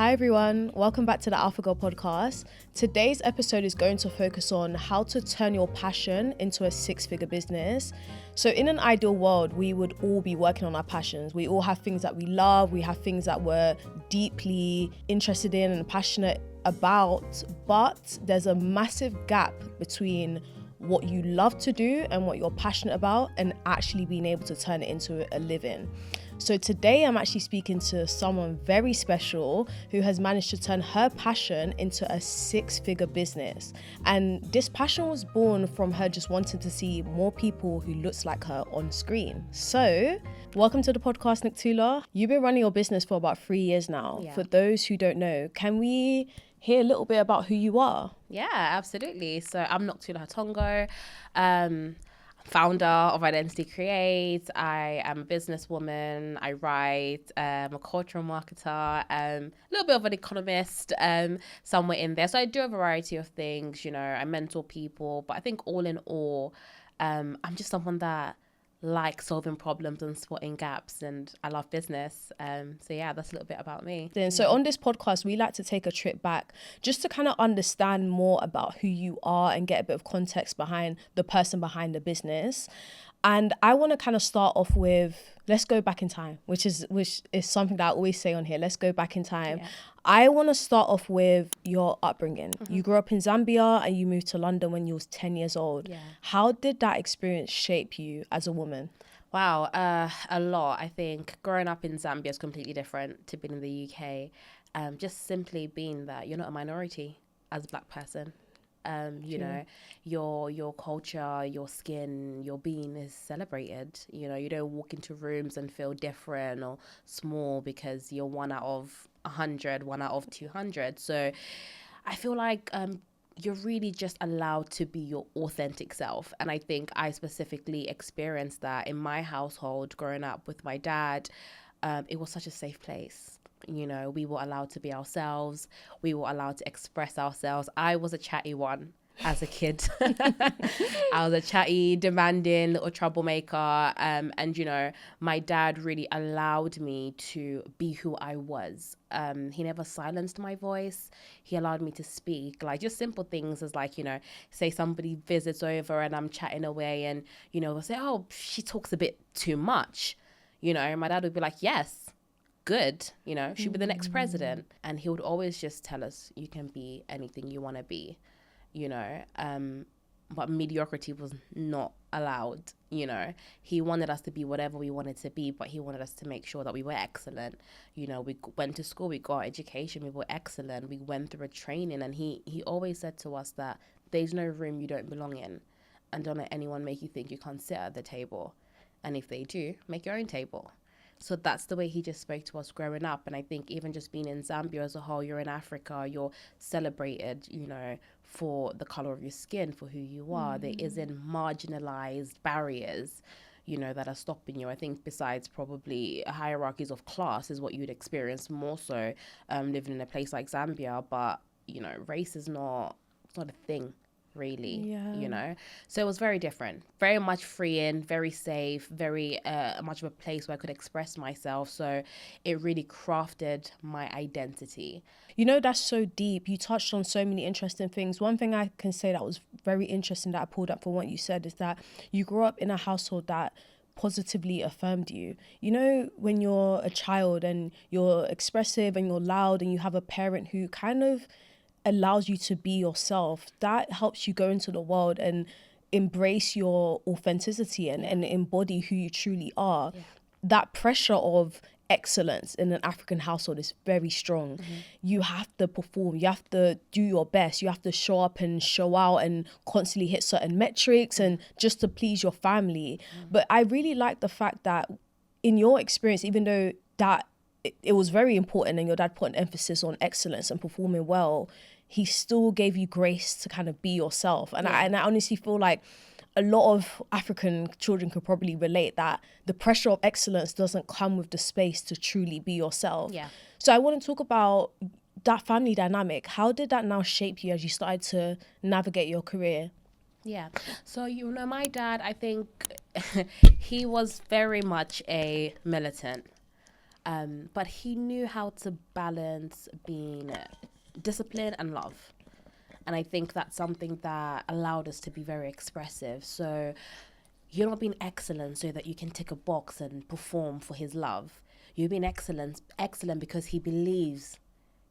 Hi everyone, welcome back to the Alpha Girl podcast. Today's episode is going to focus on how to turn your passion into a six-figure business. So in an ideal world, we would all be working on our passions. We all have things that we love, we have things that we're deeply interested in and passionate about, but there's a massive gap between what you love to do and what you're passionate about and actually being able to turn it into a living. So today I'm actually speaking to someone very special who has managed to turn her passion into a six-figure business. And this passion was born from her just wanting to see more people who looks like her on screen. So welcome to the podcast, Nokuthula. You've been running your business for about 3 years now. Yeah. For those who don't know, can we hear a little bit about who you are? Yeah, absolutely. So I'm Nokuthula Hatoongo, founder of Identity Create. I am a businesswoman. I write. I'm a cultural marketer. A little bit of an economist. Somewhere in there. So I do a variety of things. You know, I mentor people. But I think all in all, I'm just someone that like solving problems and spotting gaps, and I love business. So yeah, that's a little bit about me. So on this podcast, we like to take a trip back just to kind of understand more about who you are and get a bit of context behind the person behind the business. And I want to kind of start off with, let's go back in time, which is something that I always say on here. Let's go back in time. Yeah. I want to start off with your upbringing. Mm-hmm. You grew up in Zambia and you moved to London when you was 10 years old. Yeah. How did that experience shape you as a woman? Wow, a lot. I think growing up in Zambia is completely different to being in the UK. Just simply being that you're not a minority as a black person. You know, your culture, your skin, your being is celebrated. You know, you don't walk into rooms and feel different or small because you're one out of 100, one out of 200. So I feel like you're really just allowed to be your authentic self. And I think I specifically experienced that in my household growing up with my dad. It was such a safe place. You know, we were allowed to be ourselves. We were allowed to express ourselves. I was a chatty one as a kid. I was a chatty, demanding little troublemaker. And, you know, my dad really allowed me to be who I was. He never silenced my voice. He allowed me to speak, like just simple things as like, you know, say somebody visits over and I'm chatting away and, you know, they'll say, oh, she talks a bit too much. You know, my dad would be like, yes. Good, you know, she'll be the next president. And he would always just tell us, you can be anything you want to be, you know, but mediocrity was not allowed. You know, he wanted us to be whatever we wanted to be, but he wanted us to make sure that we were excellent. You know, we went to school, we got our education, we were excellent, we went through a training, and he always said to us that there's no room you don't belong in, and don't let anyone make you think you can't sit at the table, and if they do, make your own table. So that's the way he just spoke to us growing up. And I think even just being in Zambia as a whole, you're in Africa, you're celebrated, you know, for the color of your skin, for who you are. There isn't marginalized barriers, you know, that are stopping you. I think besides probably hierarchies of class is what you'd experience more so living in a place like Zambia. But, you know, race is not a thing. Really, you know, so it was very different, very much freeing, very safe, very much of a place where I could express myself. So it really crafted my identity. You know, that's so deep. You touched on so many interesting things. One thing I can say that was very interesting that I pulled up from what you said is that you grew up in a household that positively affirmed you. You know, when you're a child and you're expressive and you're loud and you have a parent who kind of allows you to be yourself, that helps you go into the world and embrace your authenticity and embody who you truly are. That pressure of excellence in an African household is very strong. You have to perform, you have to do your best, you have to show up and show out and constantly hit certain metrics and just to please your family. But I really like the fact that in your experience, even though that it was very important and your dad put an emphasis on excellence and performing well, he still gave you grace to kind of be yourself. And I honestly feel like a lot of African children could probably relate that the pressure of excellence doesn't come with the space to truly be yourself. Yeah. So I want to talk about that family dynamic. How did that now shape you as you started to navigate your career? Yeah. So, you know, my dad, I think he was very much a militant. But he knew how to balance being disciplined and love. And I think that's something that allowed us to be very expressive. So you're not being excellent so that you can tick a box and perform for his love. You're being excellent because he believes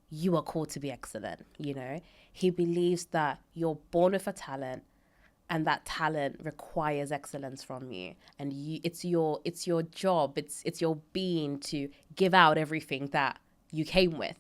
you are called to be excellent, you know? He believes that you're born with a talent, and that talent requires excellence from you, and it's your job, it's your being to give out everything that you came with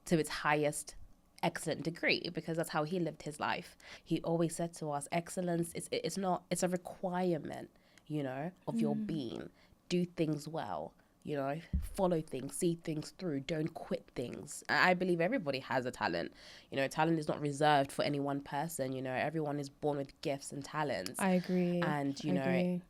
to its highest excellent degree, because that's how he lived his life. He always said to us, excellence it's a requirement, you know, of your being. Do things well, you know, follow things, see things through, don't quit things. I believe everybody has a talent. You know, talent is not reserved for any one person. You know, everyone is born with gifts and talents. I agree. And, you know,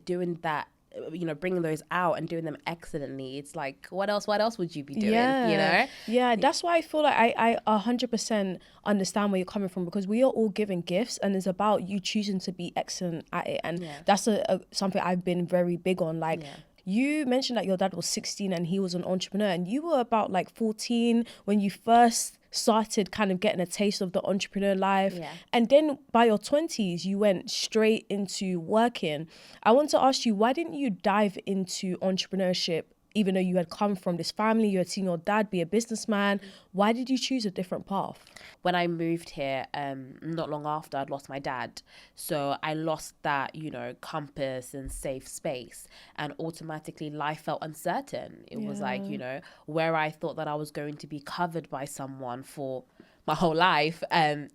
doing that, you know, bringing those out and doing them excellently, it's like, what else would you be doing? You know? Yeah, that's why I feel like I 100% understand where you're coming from, because we are all given gifts, and it's about you choosing to be excellent at it. And that's something I've been very big on. Like, you mentioned that your dad was 16 and he was an entrepreneur, and you were about like 14 when you first started kind of getting a taste of the entrepreneur life. And then by your 20s, you went straight into working. I want to ask you, why didn't you dive into entrepreneurship? Even though you had come from this family, you had seen your dad be a businessman, why did you choose a different path? When I moved here, not long after, I'd lost my dad. So I lost that, you know, compass and safe space. And automatically life felt uncertain. It was like, you know, where I thought that I was going to be covered by someone for my whole life,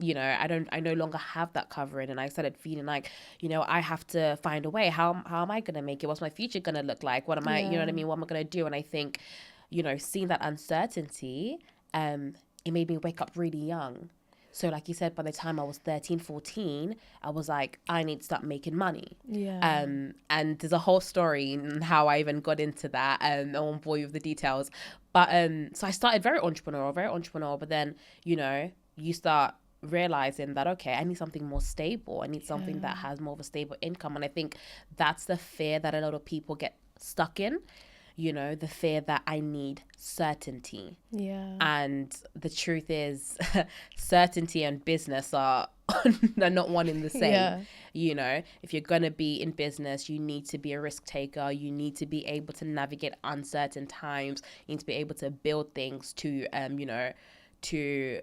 you know, I no longer have that covering, and I started feeling like, you know, I have to find a way. How am I gonna make it? What's my future gonna look like? What am I, you know what I mean? What am I gonna do? And I think, you know, seeing that uncertainty, it made me wake up really young. So like you said, by the time I was 13, 14, I was like, I need to start making money. And there's a whole story in how I even got into that, and I won't bore you with the details. But so I started very entrepreneurial, but then, you know, you start realizing that, okay, I need something more stable. I need something that has more of a stable income. And I think that's the fear that a lot of people get stuck in. You know, the fear that I need certainty. And the truth is, certainty and business are not one in the same. You know, if you're going to be in business, you need to be a risk taker. You need to be able to navigate uncertain times. You need to be able to build things to, you know, to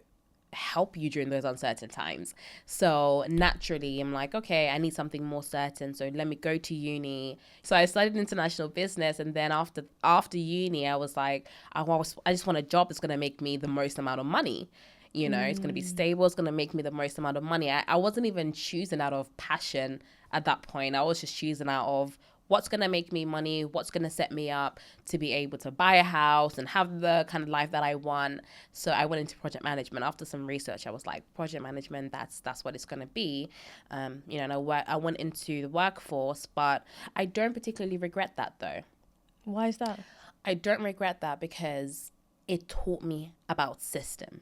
help you during those uncertain times. So naturally, I'm like, okay, I need something more certain. So let me go to uni. So I studied international business, and then after uni, I was like, I just want a job that's going to make me the most amount of money. You know, it's going to be stable. It's going to make me the most amount of money. I wasn't even choosing out of passion at that point. I was just choosing out of what's going to make me money, what's going to set me up to be able to buy a house and have the kind of life that I want. So I went into project management. After some research, I was like, project management, that's what it's going to be. You know, and I went into the workforce, but I don't particularly regret that though. Why is that? I don't regret that because it taught me about system.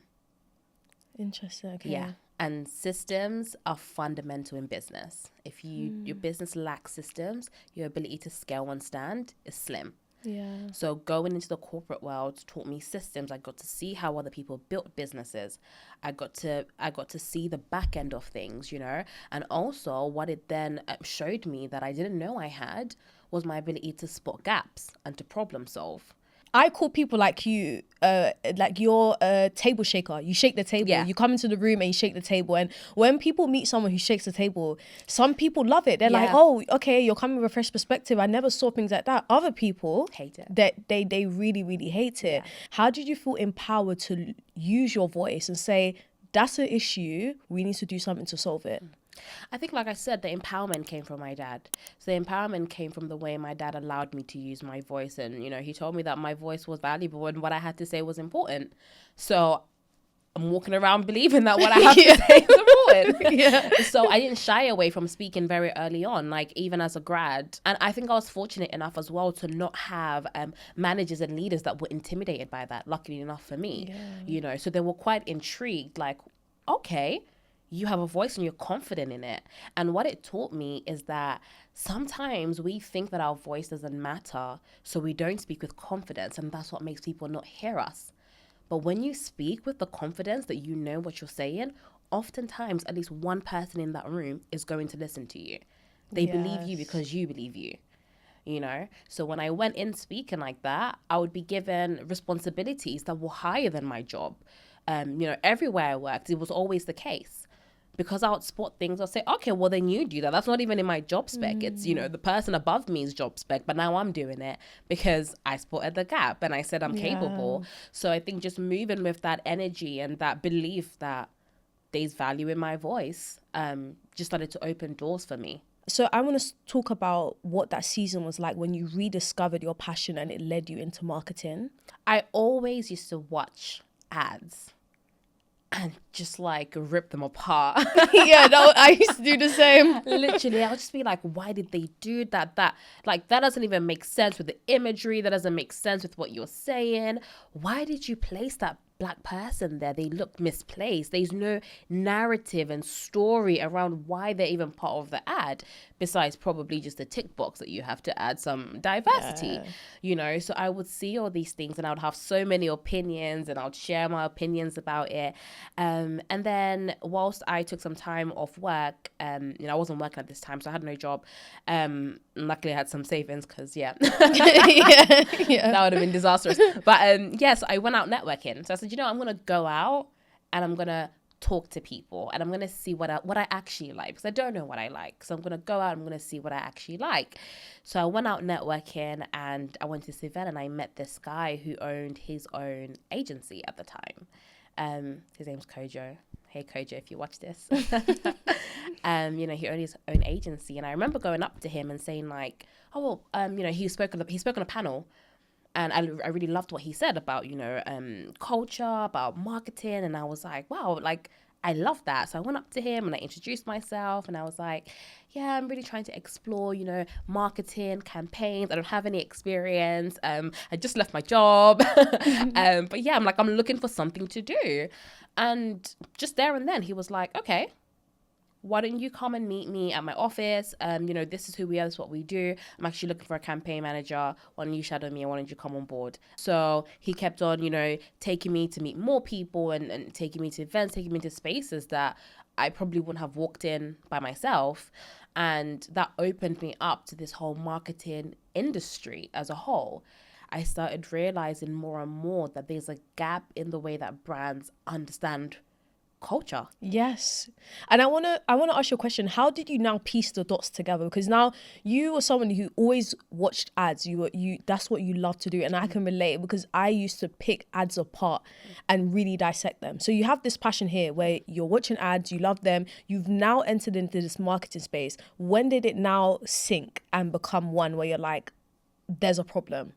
Interesting. Okay. Yeah. And systems are fundamental in business. If your business lacks systems, your ability to scale and stand is slim. So going into the corporate world taught me systems. I got to see how other people built businesses. I got to see the back end of things, you know. And also what it then showed me that I didn't know I had was my ability to spot gaps and to problem solve. I call people like you, like you're a table shaker. You shake the table. You come into the room and you shake the table. And when people meet someone who shakes the table, some people love it. They're like, oh, okay, you're coming with a fresh perspective. I never saw things like that. Other people hate it. They really, really hate it. How did you feel empowered to use your voice and say, that's an issue, we need to do something to solve it? I think, like I said, the empowerment came from my dad. So the empowerment came from the way my dad allowed me to use my voice. And, you know, he told me that my voice was valuable and what I had to say was important. So I'm walking around believing that what I have to say is important. So I didn't shy away from speaking very early on, like even as a grad. And I think I was fortunate enough as well to not have managers and leaders that were intimidated by that, luckily enough for me. You know, so they were quite intrigued, like, okay, you have a voice and you're confident in it. And what it taught me is that sometimes we think that our voice doesn't matter, so we don't speak with confidence, and that's what makes people not hear us. But when you speak with the confidence that you know what you're saying, oftentimes at least one person in that room is going to listen to you. They believe you because you believe you. You know, so when I went in speaking like that, I would be given responsibilities that were higher than my job. You know, everywhere I worked, it was always the case. Because I would spot things, I'll say, okay, well, then you do that. That's not even in my job spec. It's, you know, the person above me's job spec, but now I'm doing it because I spotted the gap and I said I'm capable. So I think just moving with that energy and that belief that there's value in my voice just started to open doors for me. So I want to talk about what that season was like when you rediscovered your passion and it led you into marketing. I always used to watch ads and just like rip them apart. Yeah, no, I used to do the same. Literally, I'll just be like, why did they do that? That doesn't even make sense with the imagery. That doesn't make sense with what you're saying. Why did you place that Black person there? They look misplaced. There's no narrative and story around why they're even part of the ad, besides probably just a tick box that you have to add some diversity, you know? So I would see all these things and I would have so many opinions and I would share my opinions about it. And then whilst I took some time off work, you know, I wasn't working at this time, so I had no job. Luckily I had some savings because that would have been disastrous. But yes, I went out networking. So I said, you know, I'm going to go out and I'm going to talk to people and I'm going to see what I actually like, because I don't know what I like. So I'm going to go out and I'm going to see what I actually like. So I went out networking and I went to Savannah and I met this guy who owned his own agency at the time. His name's Kojo. Hey Kojo, if you watch this. You know, he owned his own agency and I remember going up to him and saying like, oh, well, you know, he spoke on a panel. And I really loved what he said about, you know, culture, about marketing. And I was like, wow, like, I love that. So I went up to him and I introduced myself and I was like, yeah, I'm really trying to explore, you know, marketing, campaigns. I don't have any experience. I just left my job. But yeah, I'm looking for something to do. And just there and then he was like, okay, why don't you come and meet me at my office? You know, this is who we are, this is what we do. I'm actually looking for a campaign manager. Why don't you shadow me and why don't you come on board? So he kept on, you know, taking me to meet more people and taking me to events, taking me to spaces that I probably wouldn't have walked in by myself. And that opened me up to this whole marketing industry as a whole. I started realizing more and more that there's a gap in the way that brands understand culture. Yes. And I want to ask you a question. How did you now piece the dots together? Because now you were someone who always watched ads. You that's what you love to do, and I can relate because I used to pick ads apart and really dissect them. So you have this passion here where you're watching ads, you love them, you've now entered into this marketing space. When did it now sync and become one where you're like, there's a problem?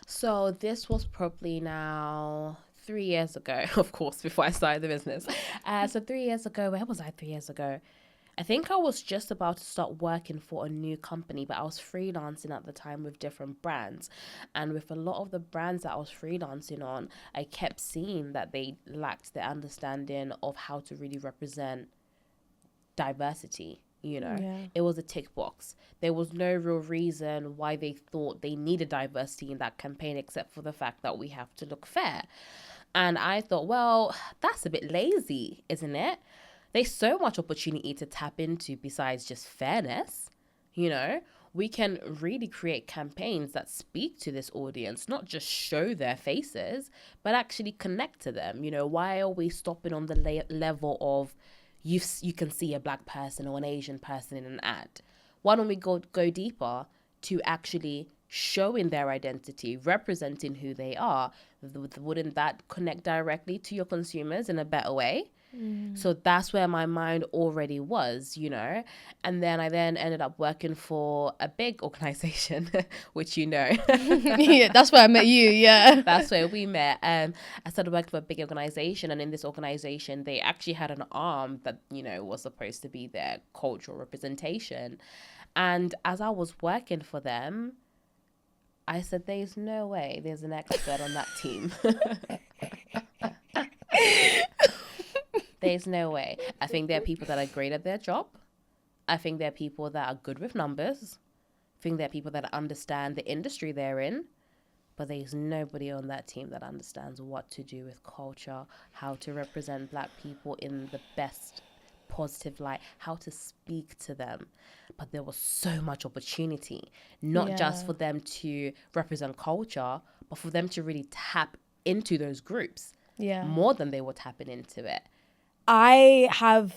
So this was probably now 3 years ago, of course, before I started the business. So 3 years ago, where was I 3 years ago? I think I was just about to start working for a new company, but I was freelancing at the time with different brands. And with a lot of the brands that I was freelancing on, I kept seeing that they lacked the understanding of how to really represent diversity. You know, It was a tick box. There was no real reason why they thought they needed diversity in that campaign, except for the fact that we have to look fair. And I thought, well, that's a bit lazy, isn't it? There's so much opportunity to tap into besides just fairness. You know, we can really create campaigns that speak to this audience, not just show their faces, but actually connect to them. You know, why are we stopping on the level of you can see a Black person or an Asian person in an ad? Why don't we go deeper to actually showing their identity, representing who they are? Wouldn't that connect directly to your consumers in a better way? So that's where my mind already was, you know. And then I ended up working for a big organization, which you know. Yeah, that's where I met you, yeah. That's where we met. I started working for a big organization, and in this organization, they actually had an arm that, you know, was supposed to be their cultural representation. And as I was working for them, I said, there's no way there's an expert on that team. There's no way. I think there are people that are great at their job. I think there are people that are good with numbers. I think there are people that understand the industry they're in. But there's nobody on that team that understands what to do with culture, how to represent Black people in the best positive light, how to speak to them. But there was so much opportunity, not just for them to represent culture, but for them to really tap into those groups more than they were tapping into it. I have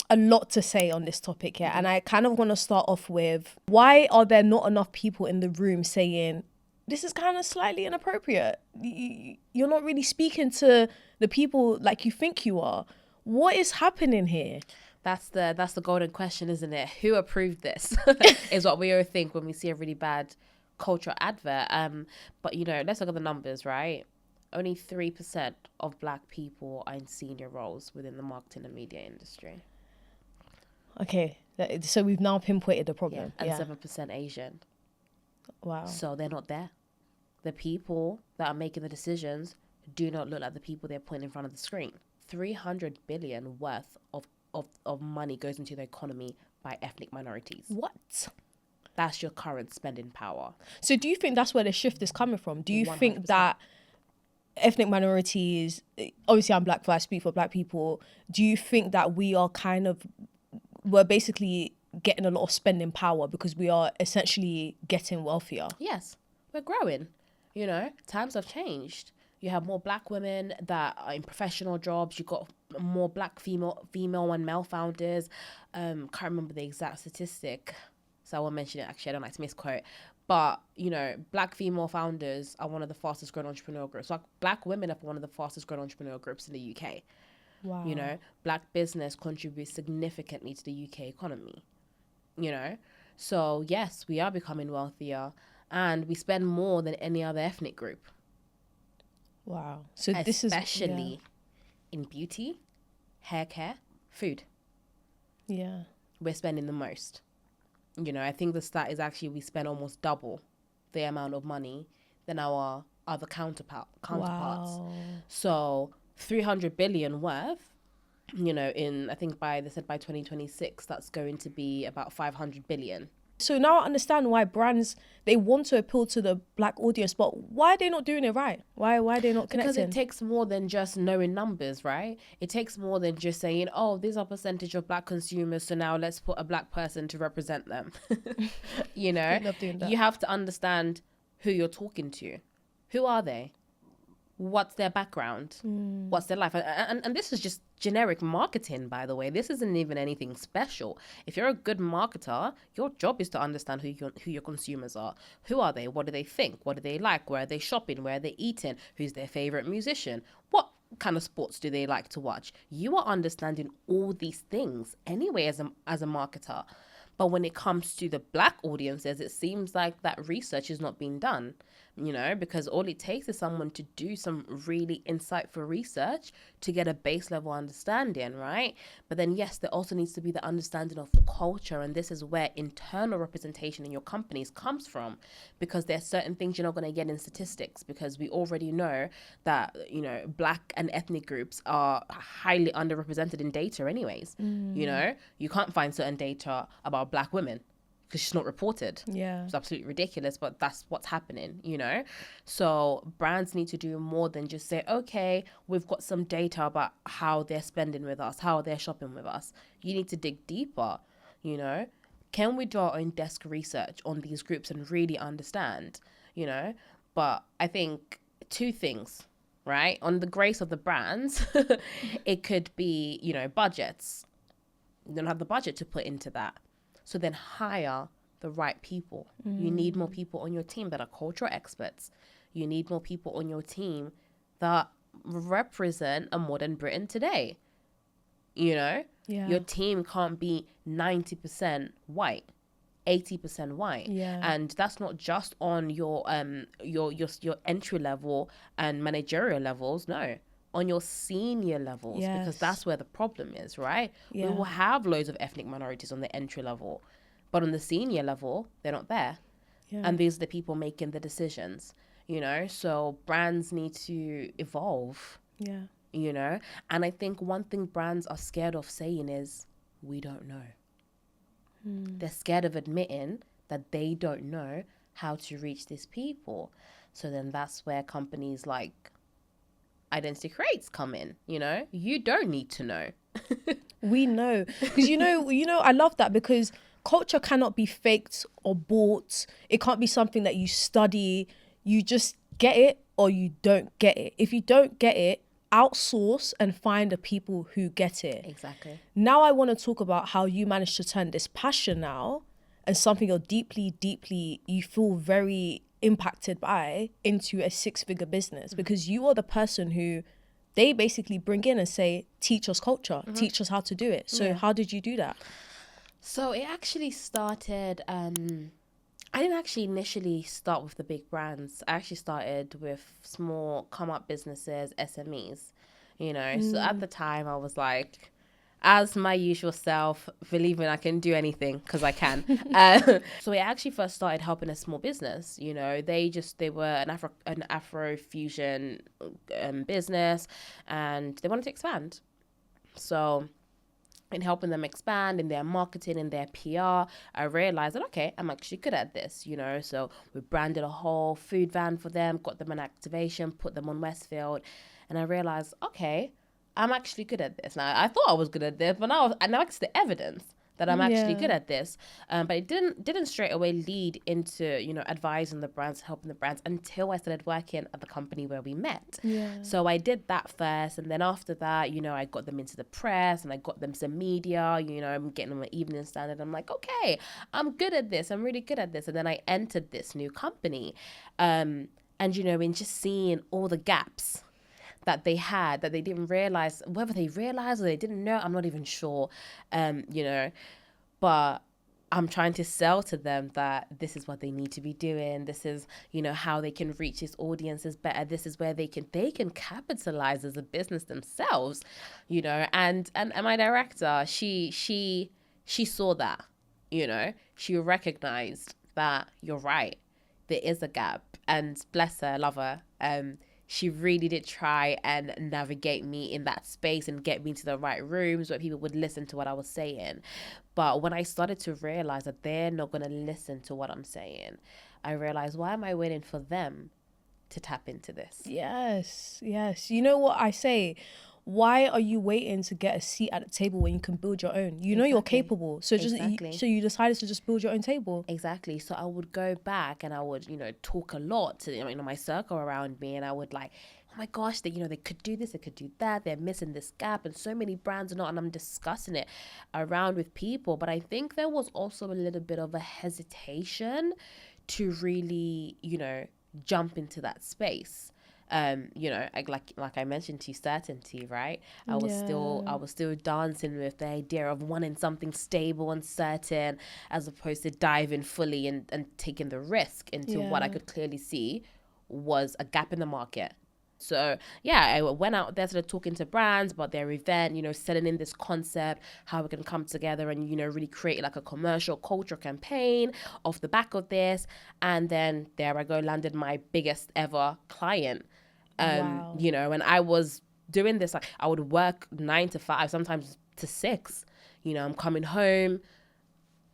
a lot to say on this topic here, and I kind of want to start off with, why are there not enough people in the room saying, this is kind of slightly inappropriate? You're not really speaking to the people like you think you are. What is happening here? That's the golden question, isn't it? Who approved this? Is what we all think when we see a really bad cultural advert. But let's look at the numbers, right? Only 3% of Black people are in senior roles within the marketing and media industry. Okay, so we've now pinpointed the problem. And 7% Asian. Wow. So they're not there. The people that are making the decisions do not look like the people they're putting in front of the screen. 300 billion worth of money goes into the economy by ethnic minorities. What? That's your current spending power. So do you think that's where the shift is coming from? Do you 100%. think that ethnic minorities, obviously I'm Black, so I speak for Black people, do you think that we're basically getting a lot of spending power because we are essentially getting wealthier? Yes, we're growing. Times have changed. You have more Black women that are in professional jobs. You've got more Black female and male founders. Can't remember the exact statistic, so I won't mention it. Actually, I don't like to misquote. But, Black female founders are one of the fastest growing entrepreneurial groups. Like, Black women are one of the fastest growing entrepreneurial groups in the UK. Wow. Black business contributes significantly to the UK economy. So yes, we are becoming wealthier, and we spend more than any other ethnic group. Wow. So especially in beauty, hair care, food. Yeah. We're spending the most. I think the stat is actually we spend almost double the amount of money than our other counterparts. Wow. So 300 billion worth, I think they said by 2026, that's going to be about 500 billion. So now I understand why brands, they want to appeal to the Black audience, but why are they not doing it right? Why are they not connecting? Because it takes more than just knowing numbers, right? It takes more than just saying, oh, these are percentage of Black consumers, so now let's put a Black person to represent them. I love doing that. You have to understand who you're talking to. Who are they? What's their background? What's their life? And this is just generic marketing, by the way. This isn't even anything special. If you're a good marketer, your job is to understand who your consumers are. Who are they? What do they think? What do they like? Where are they shopping? Where are they eating? Who's their favorite musician? What kind of sports do they like to watch? You are understanding all these things anyway as a marketer. But when it comes to the Black audiences, it seems like that research is not being done, because all it takes is someone to do some really insightful research to get a base level understanding, right? But then, yes, there also needs to be the understanding of the culture. And this is where internal representation in your companies comes from, because there's certain things you're not going to get in statistics, because we already know that, Black and ethnic groups are highly underrepresented in data anyways. You can't find certain data about Black women because she's not reported. Yeah. It's absolutely ridiculous, but that's what's happening, So brands need to do more than just say, okay, we've got some data about how they're spending with us, how they're shopping with us. You need to dig deeper, Can we do our own desk research on these groups and really understand, But I think two things, right? On the grace of the brands, it could be, budgets. You don't have the budget to put into that. So then hire the right people. You need more people on your team that are cultural experts. You need more people on your team that represent a modern Britain today. Your team can't be 90% white, 80% white. Yeah. And that's not just on your entry level and managerial levels. No. On your senior levels, because that's where the problem is, right? We will have loads of ethnic minorities on the entry level, but on the senior level, they're not there. And these are the people making the decisions, So brands need to evolve. Yeah. you know? And I think one thing brands are scared of saying is, we don't know. They're scared of admitting that they don't know how to reach these people. So then that's where companies like Identity Creates come in, you know? You don't need to know. We know. Because I love that, because culture cannot be faked or bought. It can't be something that you study. You just get it or you don't get it. If you don't get it, outsource and find the people who get it. Exactly. Now I want to talk about how you managed to turn this passion now and something you're deeply, you feel very impacted by, into a 6-figure business, because you are the person who they basically bring in and say, teach us culture, teach us how to do it. So how did you do that? So it actually started, I didn't actually initially start with the big brands. I actually started with small come-up businesses, SMEs, you know. So at the time I was like, as my usual self, believing I can do anything because I can. So I actually first started helping a small business. You know, they were an Afro fusion business, and they wanted to expand. So in helping them expand in their marketing, in their PR, I realized that, okay, I'm actually good at this, you know. So we branded a whole food van for them, got them an activation, put them on Westfield, and I realized, okay, I'm actually good at this. Now, I thought I was good at this, but now it's the evidence that I'm actually good at this. But it didn't straight away lead into, you know, advising the brands, helping the brands, until I started working at the company where we met. Yeah. So I did that first. And then after that, you know, I got them into the press and I got them some media, you know, I'm getting them an Evening Standard. I'm like, okay, I'm good at this. I'm really good at this. And then I entered this new company. And, you know, in just seeing all the gaps that they had, that they didn't realize, whether they realized or they didn't know, I'm not even sure, you know, but I'm trying to sell to them that this is what they need to be doing. This is, you know, how they can reach these audiences better. This is where they can capitalize as a business themselves, you know. And my director, she saw that, you know, she recognized that you're right, there is a gap, and bless her, love her. She really did try and navigate me in that space and get me to the right rooms where people would listen to what I was saying. But when I started to realize that they're not going to listen to what I'm saying, I realized, why am I waiting for them to tap into this? Yes. You know what I say? Why are you waiting to get a seat at the table when you can build your own? You know you're capable. So so you decided to just build your own table. Exactly. So I would go back and I would, you know, talk a lot to, you know, my circle around me, and I would like, oh my gosh, they, you know, they could do this, they could do that, they're missing this gap, and so many brands are not, and I'm discussing it around with people. But I think there was also a little bit of a hesitation to really, you know, jump into that space. You know, like I mentioned to you, certainty, right? I was still dancing with the idea of wanting something stable and certain, as opposed to diving fully and taking the risk into what I could clearly see was a gap in the market. So yeah, I went out there, started talking to brands about their event, you know, selling in this concept, how we can come together and, you know, really create like a commercial culture campaign off the back of this. And then there I go, landed my biggest ever client. Wow. You know, and I was doing this, like I would work 9 to 5, sometimes to 6. You know, I'm coming home,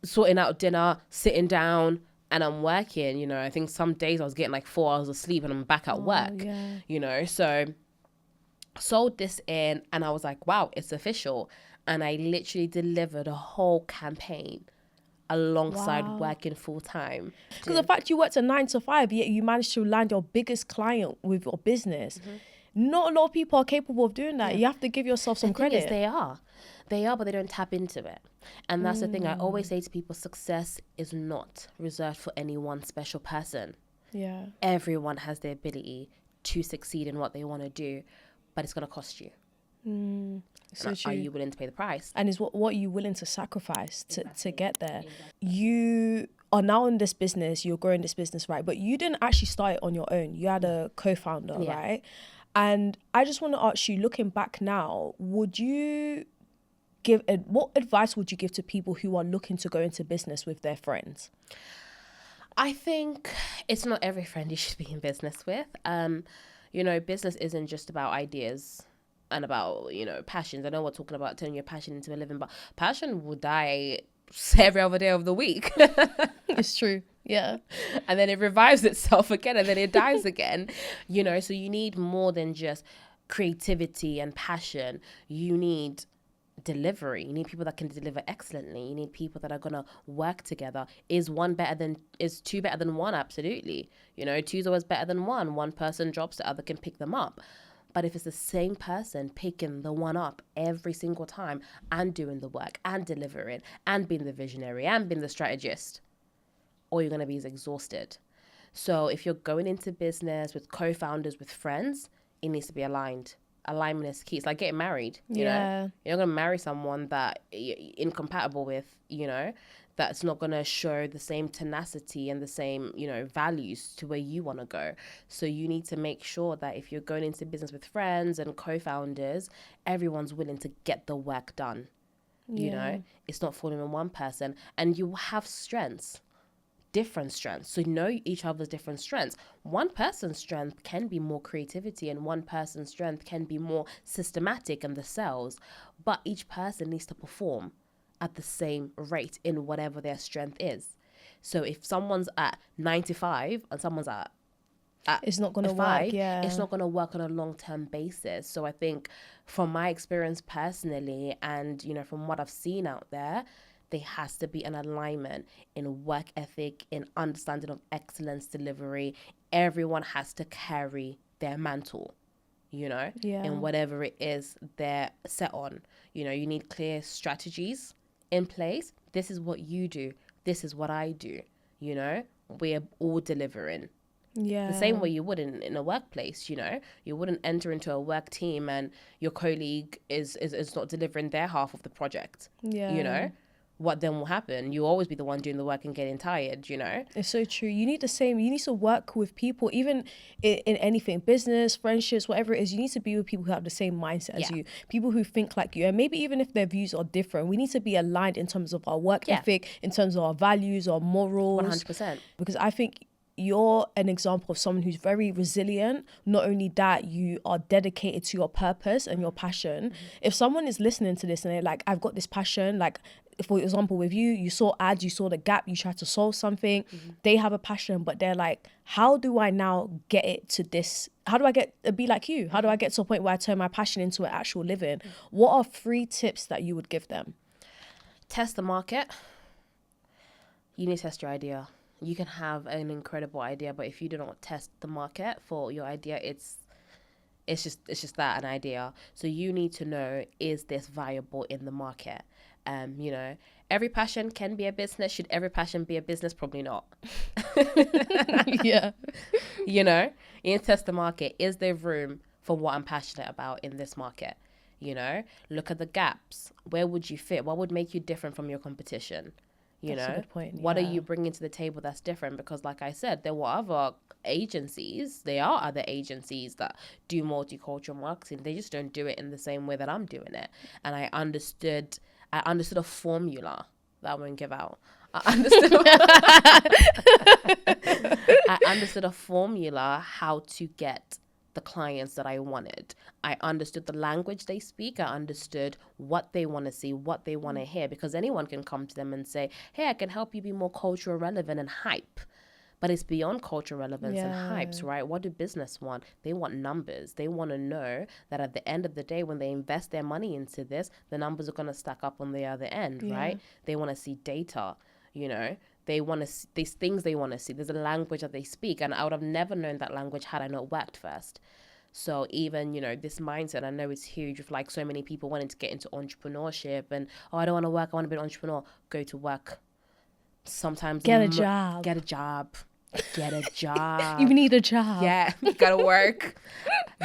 sorting out dinner, sitting down, and I'm working. You know, I think some days I was getting like 4 hours of sleep and I'm back at work. Yeah. You know, so sold this in, and I was like, wow, it's official. And I literally delivered a whole campaign alongside working full time. Because the fact you worked a 9 to 5, yet you managed to land your biggest client with your business. Not a lot of people are capable of doing that. You have to give yourself some credit. Is they are, but they don't tap into it. And that's the thing I always say to people: success is not reserved for any one special person. Yeah. Everyone has the ability to succeed in what they want to do, but it's going to cost you. So are you willing to pay the price? And is what are you willing to sacrifice to get there? You are now in this business, you're growing this business, right? But you didn't actually start it on your own. You had a co-founder, right? And I just want to ask you, looking back now, would you what advice would you give to people who are looking to go into business with their friends? I think it's not every friend you should be in business with. You know, business isn't just about ideas. and about, you know, passions. I know we're talking about turning your passion into a living, but passion will die every other day of the week. It's true. Yeah. And then it revives itself again, and then it dies again, you know. So you need more than just creativity and passion. You need delivery. You need people that can deliver excellently. You need people that are gonna work together. Is two better than one? Absolutely. You know, two's always better than one. One person drops, the other can pick them up. But if it's the same person picking the one up every single time and doing the work and delivering and being the visionary and being the strategist, all you're going to be is exhausted. So if you're going into business with co-founders, with friends, it needs to be aligned. Alignment is key. It's like getting married, you know? You're not going to marry someone that you're incompatible with, you know? That's not going to show the same tenacity and the same, you know, values to where you want to go. So you need to make sure that if you're going into business with friends and co-founders, everyone's willing to get the work done. You know, it's not falling on one person, and you have strengths, different strengths. So know each other's different strengths. One person's strength can be more creativity, and one person's strength can be more systematic in the sales, but each person needs to perform at the same rate in whatever their strength is. So if someone's at 95 and someone's at it's not going to work. Yeah. It's not going to work on a long-term basis. So I think from my experience personally, and, you know, from what I've seen out there has to be an alignment in work ethic, in understanding of excellence delivery. Everyone has to carry their mantle, you know, in whatever it is they're set on. You know, you need clear strategies in place. This is what you do. This is what I do. You know, we're all delivering. Yeah. The same way you would in a workplace, you know. You wouldn't enter into a work team and your colleague is not delivering their half of the project. Yeah. You know, what then will happen? You'll always be the one doing the work and getting tired, you know? It's so true. You need to work with people, even in anything, business, friendships, whatever it is. You need to be with people who have the same mindset as you, people who think like you. And maybe even if their views are different, we need to be aligned in terms of our work ethic, in terms of our values, our morals. 100%. Because I think you're an example of someone who's very resilient. Not only that, you are dedicated to your purpose and your passion. If someone is listening to this and they're like, I've got this passion, like, for example, with you saw ads, you saw the gap, you tried to solve something, they have a passion, but they're like, how do I now get it to this? How do I be like you? How do I get to a point where I turn my passion into an actual living? What are 3 tips that you would give them? Test the market. You need to test your idea. You can have an incredible idea, but if you do not test the market for your idea, it's just that, an idea. So you need to know, is this viable in the market? You know, every passion can be a business. Should every passion be a business? Probably not. Yeah. You know, you need to test the market. Is there room for what I'm passionate about in this market? You know, look at the gaps. Where would you fit? What would make you different from your competition? That's a good point. What are you bringing to the table that's different? Because like I said, there are other agencies that do multicultural marketing. They just don't do it in the same way that I'm doing it. And I understood a formula that I won't give out. I understood a formula how to get the clients that I wanted. I understood the language they speak. I understood what they want to see, what they want to hear, because anyone can come to them and say, hey, I can help you be more cultural relevant and hype. But it's beyond cultural relevance and hypes, right? What do business want? They want numbers. They want to know that at the end of the day, when they invest their money into this, the numbers are going to stack up on the other end, right? They want to see data, you know? They want to see these things they want to see. There's a language that they speak, and I would have never known that language had I not worked first. So even, you know, this mindset, I know it's huge with like so many people wanting to get into entrepreneurship and, oh, I don't want to work, I want to be an entrepreneur. Go to work. Sometimes get a job. You need a job. Yeah, you gotta work.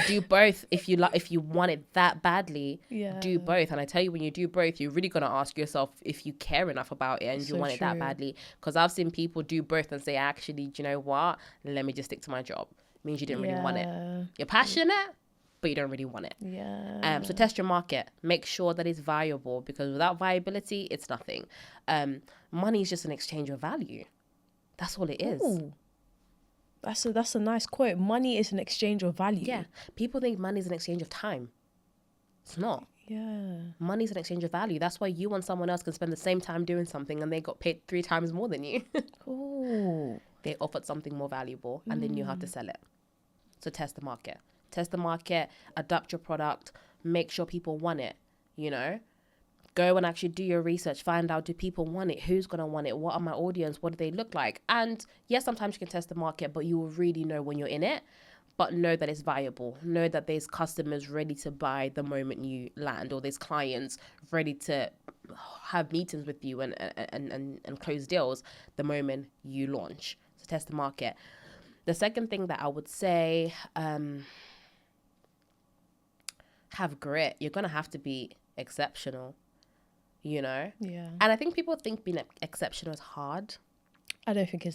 Do both. If you want it that badly, do both. And I tell you, when you do both, you're really gonna ask yourself if you care enough about it and you want it that badly. Because I've seen people do both and say, actually, do you know what? Let me just stick to my job. It means you didn't really want it. You're passionate, but you don't really want it. So test your market. Make sure that it's viable, because without viability, it's nothing. Money is just an exchange of value. That's all it is. Ooh. That's a nice quote. Money is an exchange of value. Yeah. People think money is an exchange of time. It's not. Yeah. Money's an exchange of value. That's why you and someone else can spend the same time doing something and they got paid 3 times more than you. Oh. They offered something more valuable and they knew how to sell it. So test the market. Test the market, adapt your product, make sure people want it, you know? Go and actually do your research, find out, do people want it? Who's going to want it? What are my audience? What do they look like? And yes, sometimes you can test the market, but you will really know when you're in it. But know that it's viable. Know that there's customers ready to buy the moment you land, or there's clients ready to have meetings with you and close deals the moment you launch. So test the market. The second thing that I would say, have grit. You're going to have to be exceptional, you know? Yeah. And I think people think being exceptional is hard. I don't think you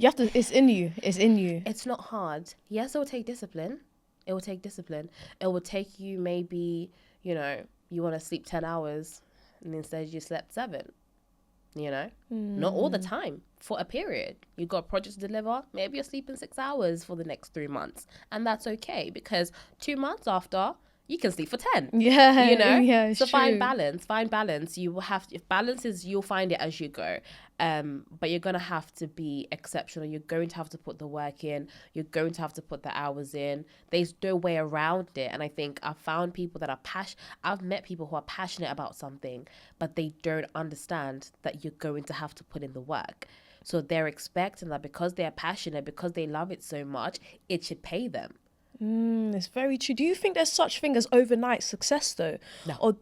have to, it's in you. It's in you. It's not hard. Yes, it will take discipline. It will take discipline. It will take you maybe, you know, you want to sleep 10 hours and instead you slept 7, you know? Not all the time, for a period. You got a project to deliver, maybe you're sleeping 6 hours for the next 3 months. And that's okay, because 2 months after, you can sleep for 10. Yeah. You know? Yeah, so true. find balance. You will have to, if balance is, you'll find it as you go. But you're going to have to be exceptional. You're going to have to put the work in. You're going to have to put the hours in. There's no way around it. And I think I've found people that are I've met people who are passionate about something, but they don't understand that you're going to have to put in the work. So they're expecting that because they're passionate, because they love it so much, it should pay them. It's very true. Do you think there's such thing as overnight success though? No. Or,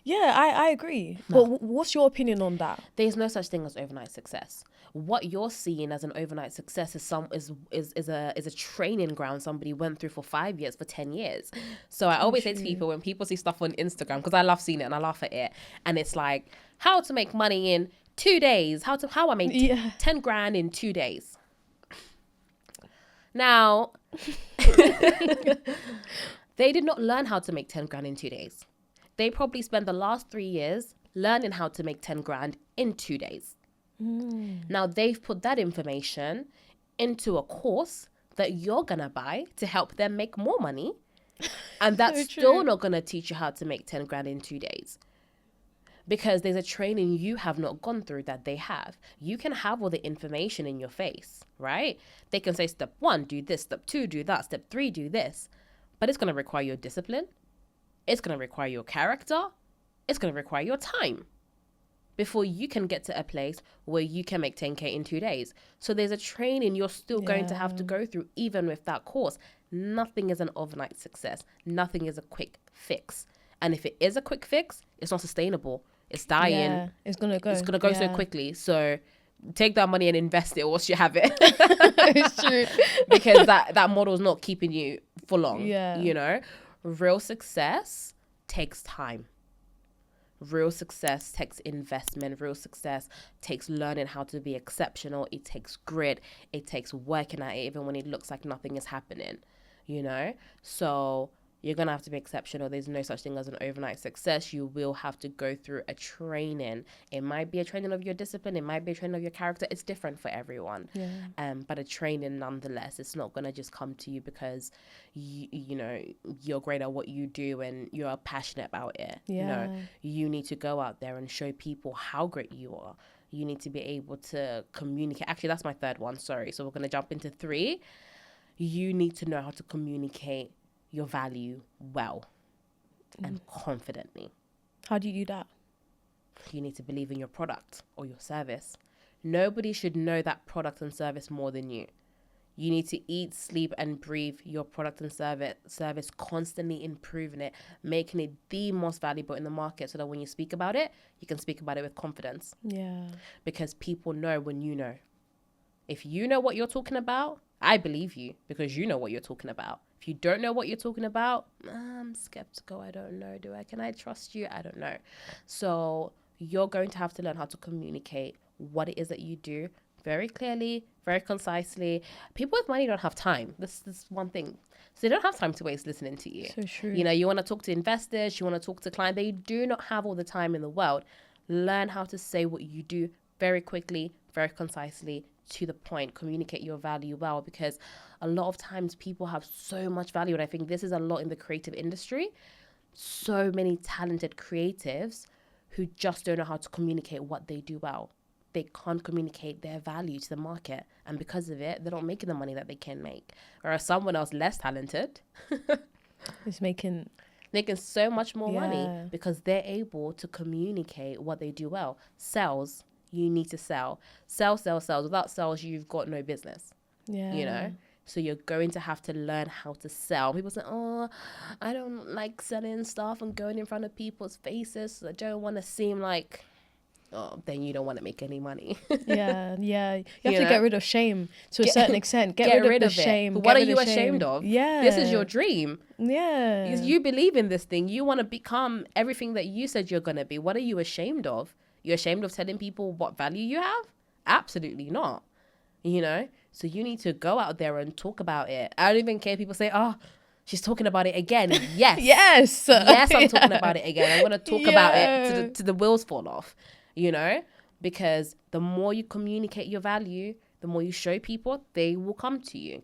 yeah, I agree. No. But what's your opinion on that? There's no such thing as overnight success. What you're seeing as an overnight success is a training ground somebody went through for 5 years, for 10 years. So I always say to people, when people see stuff on Instagram, because I love seeing it and I laugh at it, and it's like, how to make money in 2 days, how I made 10 grand in 2 days. Now, they did not learn how to make 10 grand in 2 days. They probably spent the last 3 years learning how to make 10 grand in 2 days. Now they've put that information into a course that you're going to buy to help them make more money. And that's still not going to teach you how to make 10 grand in 2 days. Because there's a training you have not gone through that they have. You can have all the information in your face, right? They can say, step 1, do this. Step 2, do that. Step 3, do this. But it's going to require your discipline. It's going to require your character. It's going to require your time before you can get to a place where you can make 10K in 2 days. So there's a training you're still going to have to go through, even with that course. Nothing is an overnight success. Nothing is a quick fix. And if it is a quick fix, it's not sustainable. It's dying. Yeah, it's going to go. It's going to go so quickly. So take that money and invest it whilst you have it. It's true. Because that model is not keeping you for long. Yeah. You know, real success takes time. Real success takes investment. Real success takes learning how to be exceptional. It takes grit. It takes working at it even when it looks like nothing is happening, you know? So you're going to have to be exceptional. There's no such thing as an overnight success. You will have to go through a training. It might be a training of your discipline. It might be a training of your character. It's different for everyone. Yeah. But a training nonetheless. It's not going to just come to you because, you know, you're great at what you do and you're passionate about it. Yeah. You know, you need to go out there and show people how great you are. You need to be able to communicate. Actually, that's my third one. Sorry. So we're going to jump into 3. You need to know how to communicate your value well and confidently. How do you do that? You need to believe in your product or your service. Nobody should know that product and service more than you. You need to eat, sleep, and breathe your product and service, constantly improving it, making it the most valuable in the market so that when you speak about it, you can speak about it with confidence. Yeah. Because people know when you know. If you know what you're talking about, I believe you because you know what you're talking about. If you don't know what you're talking about, I'm skeptical. I don't know. Can I trust you? I don't know. So you're going to have to learn how to communicate what it is that you do very clearly, very concisely. People with money don't have time. This is one thing. So they don't have time to waste listening to you. So true. You know, you want to talk to investors, you want to talk to clients. They do not have all the time in the world. Learn how to say what you do very quickly, very concisely, to the point. Communicate your value well, because a lot of times people have so much value, and I think this is a lot in the creative industry. so many talented creatives who just don't know how to communicate what they do well. They can't communicate their value to the market. And because of it, they're not making the money that they can make. Whereas someone else less talented It's making so much more money because they're able to communicate what they do well. Sales, you need to sell. Sell. Without sales, you've got no business. Yeah. You know? So you're going to have to learn how to sell. People say, oh, I don't like selling stuff and going in front of people's faces. So I don't want to seem like, oh, then you don't want to make any money. Yeah. You have to get rid of shame to a certain extent. Get rid of the shame. But what are you ashamed of? Yeah. This is your dream. Yeah. You believe in this thing. You want to become everything that you said you're going to be. What are you ashamed of? You're ashamed of telling people what value you have? Absolutely not. You know? So you need to go out there and talk about it. I don't even care if people say, oh, she's talking about it again. Yes. Yes. I'm talking about it again. I'm going to talk about it to the wheels fall off, you know, because the more you communicate your value, the more you show people, they will come to you,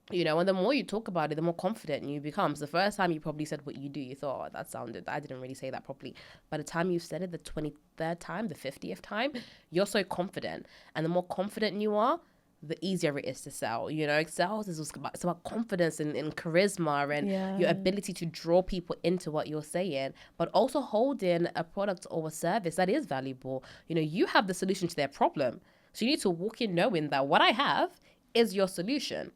you know, and the more you talk about it, the more confident you become. So the first time you probably said what you do, you thought, oh, I didn't really say that properly. By the time you've said it the 23rd time, the 50th time, you're so confident. And the more confident you are, the easier it is to sell. You know, sales is it's about confidence and charisma and your ability to draw people into what you're saying, but also holding a product or a service that is valuable. You know, you have the solution to their problem. So you need to walk in knowing that what I have is your solution,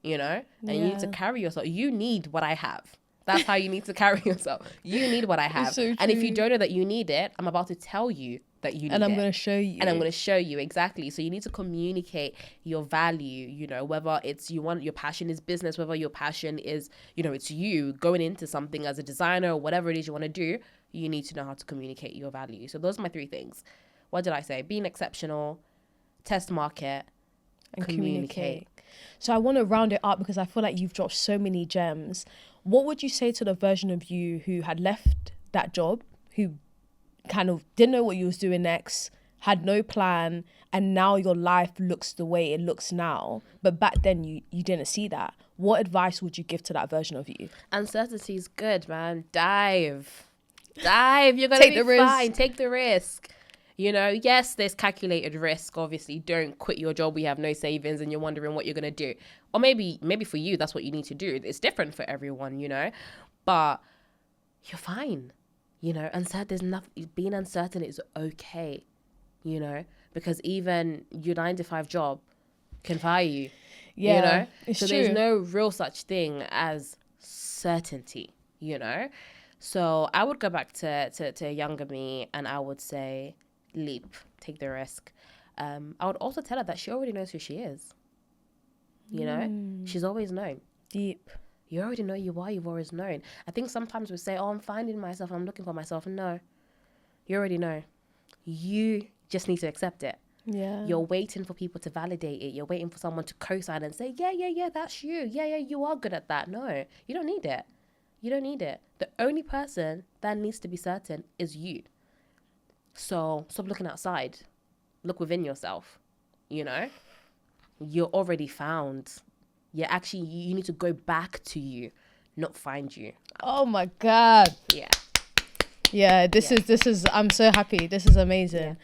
you know, and you need to carry yourself. You need what I have. That's how you need to carry yourself. You need what I have. So and if you don't know that you need it, I'm about to tell you that you need it. And I'm going to show you. And I'm going to show you, exactly. So you need to communicate your value, you know, whether it's your passion is business, whether your passion is, you know, it's you going into something as a designer or whatever it is you want to do, you need to know how to communicate your value. So those are my 3 things. What did I say? Being exceptional, test market, and communicate. So I want to round it up because I feel like you've dropped so many gems. What would you say to the version of you who had left that job, who kind of didn't know what you was doing next, had no plan, and now your life looks the way it looks now, but back then you didn't see that? What advice would you give to that version of you? Uncertainty is good, man. Dive. You're going to be fine. Take the risk. You know, yes, there's calculated risk. Obviously, don't quit your job. We have no savings and you're wondering what you're going to do. Or maybe for you, that's what you need to do. It's different for everyone, you know, but you're fine. You know, being uncertain is okay, you know, because even your 9-to-5 job can fire you, you know? So there's no real such thing as certainty, you know? So I would go back to younger me and I would say, leap, take the risk. I would also tell her that she already knows who she is, you know? She's always known. Deep. You already know you are. You've always known. I think sometimes we say, oh, I'm finding myself. I'm looking for myself. No, you already know. You just need to accept it. Yeah. You're waiting for people to validate it. You're waiting for someone to co-sign and say, yeah, that's you. Yeah, you are good at that. No, you don't need it. You don't need it. The only person that needs to be certain is you. So stop looking outside. Look within yourself. You know, you're already found. Yeah, actually, you need to go back to you, not find you. Oh my God. Yeah. Yeah, this is, I'm so happy. This is amazing.